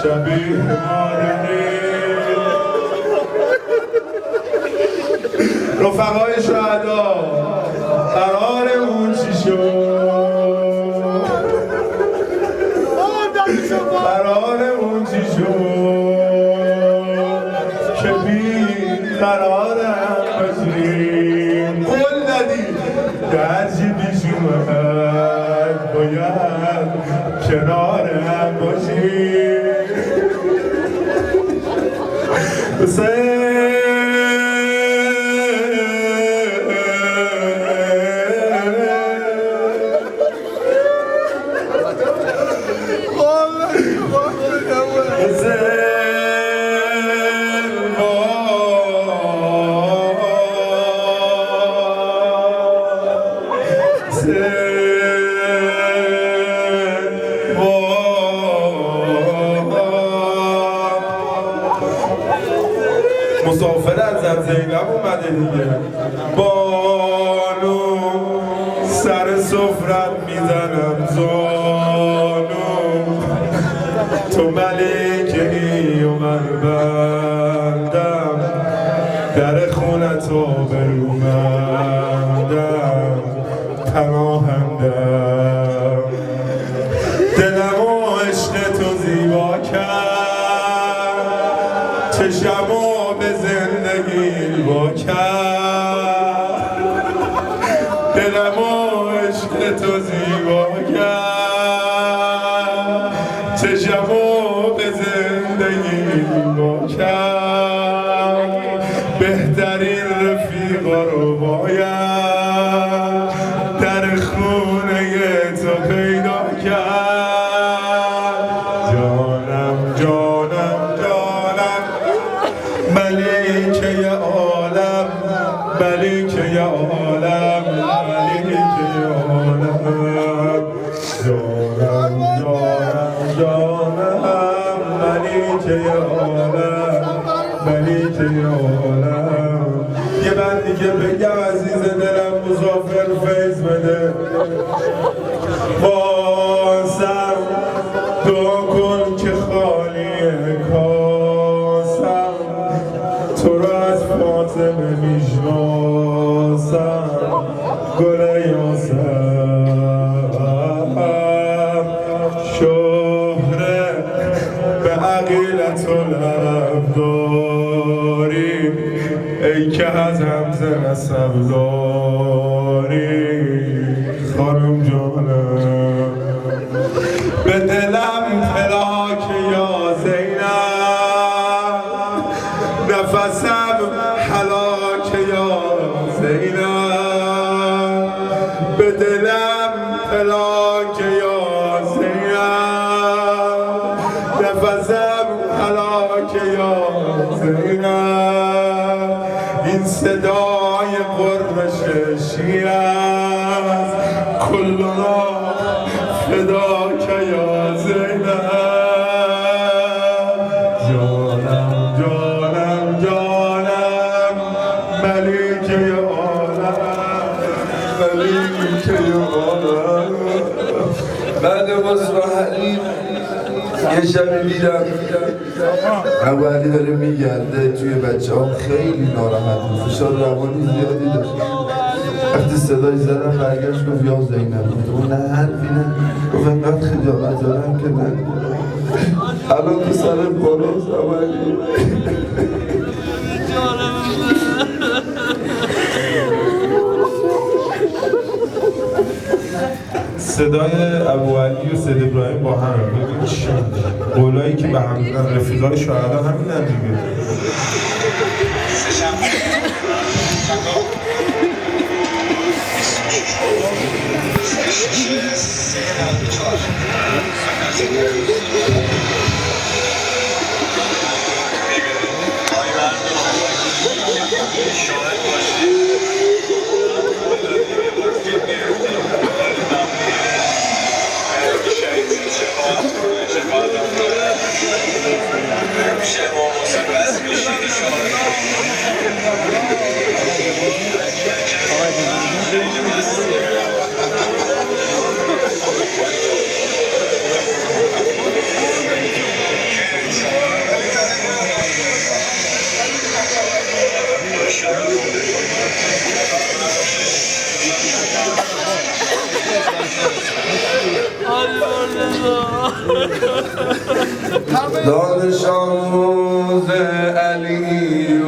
شبیه مادری. رفقای شهدا قرار اون چی شد؟ قرار اون چی شد که بی قرار هم باشیم؟ قول دادی درچی پیش اومد باید کنار هم باشیم. مسافر از زینب اومده دیگه. بانو سر سفرت میزنم زانو، تو ملکه ای و من بندم، در خونتو برومندم پناهندم. دلم و عشق تو زیبا کرد، چشمو به زندگی با کرد. دلم و عشق تو زیبا کرد، چشمو به زندگی با کرد. بهترین رفیقا رو باید در خونه تو پیدا کرد. جانم جانم جانم ملیکه عالم، ملیکه عالم، ملیکه عالم. جانم جانم جانم ملیکه عالم، ملیکه عالم. یه بند دیگه بگم عزیز دلم مسافر فیض بده. بازم دعا کن که خالیه کاسم، تو را از فاطمه میشناسم. گل یاسم شهره به عقیلت و لب داری، ای که از همزه نسب داری. خانم جانم به دلم فلاک یا زینب، نفسم هلاک یا زینب. به دلم فلاک یا زینب، نفسم هلاک یا زینب. این صدای قرش شیعه است، کلنا فداک یا زینب. جانم جانم جانم ملیکه عالم، ملیکه عالم. بعد وصف حریم یه شبی میرم ابوعلی داره میگرده توی بچه ها خیلی ناراحت بود، فشار روانی زیادی داشت. وقتی صدای زدم برگشت گفت یا زینب. گفتم نه حرفی نه. گفت انقدر خجالت دارم که نه. الان تو سر بالاست ابوعلی. صدای ابوعلی و سید ابراهیم با هم، ببین چی قولایی که به هم دادن رفیقای شهدا همین هم دیگه. دانش آموز علی و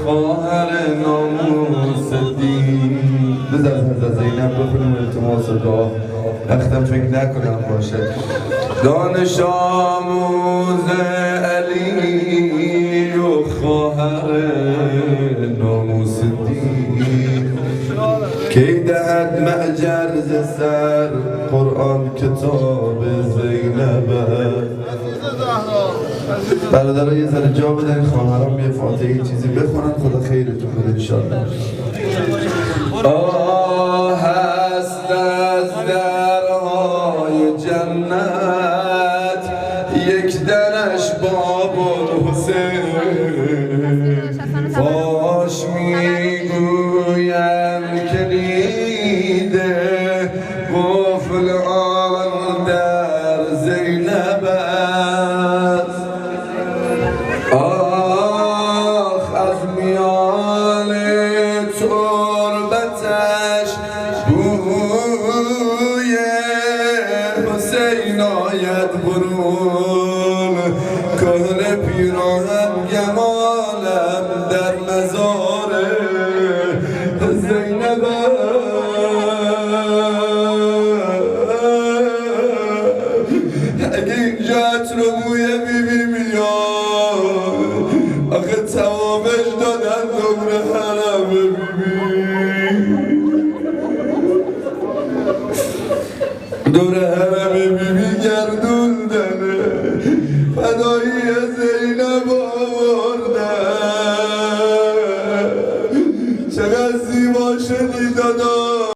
خواهر ناموس دین. بذار از زینب بخونیم التماس دعا وقتم فکر نکنم باشه. دانش آموز علی و خواهر ناموس دین کی دهد معجر ز سر قرآن کتاب زینبه. برادرها یه ذره جا بدن، خواهرام یه فاتحه چیزی بخونن، خدا خیرتون بده انشالله. آه هست از درهای جنت یک درش باب الحسین. فاش میگویم کلید قفل آن در زینب است. آخ از میان تربتش بوی حسین آید برون. کهن پیراهن گمالم در مزار زینب. اگه اینجا عطر و بوی بیبی میاد، آخه توامش دادن دور حرم بیبی، دور حرم بیبی گردوندنه، فدایی زینب آوردن. چقدر زیبا شدی دادا.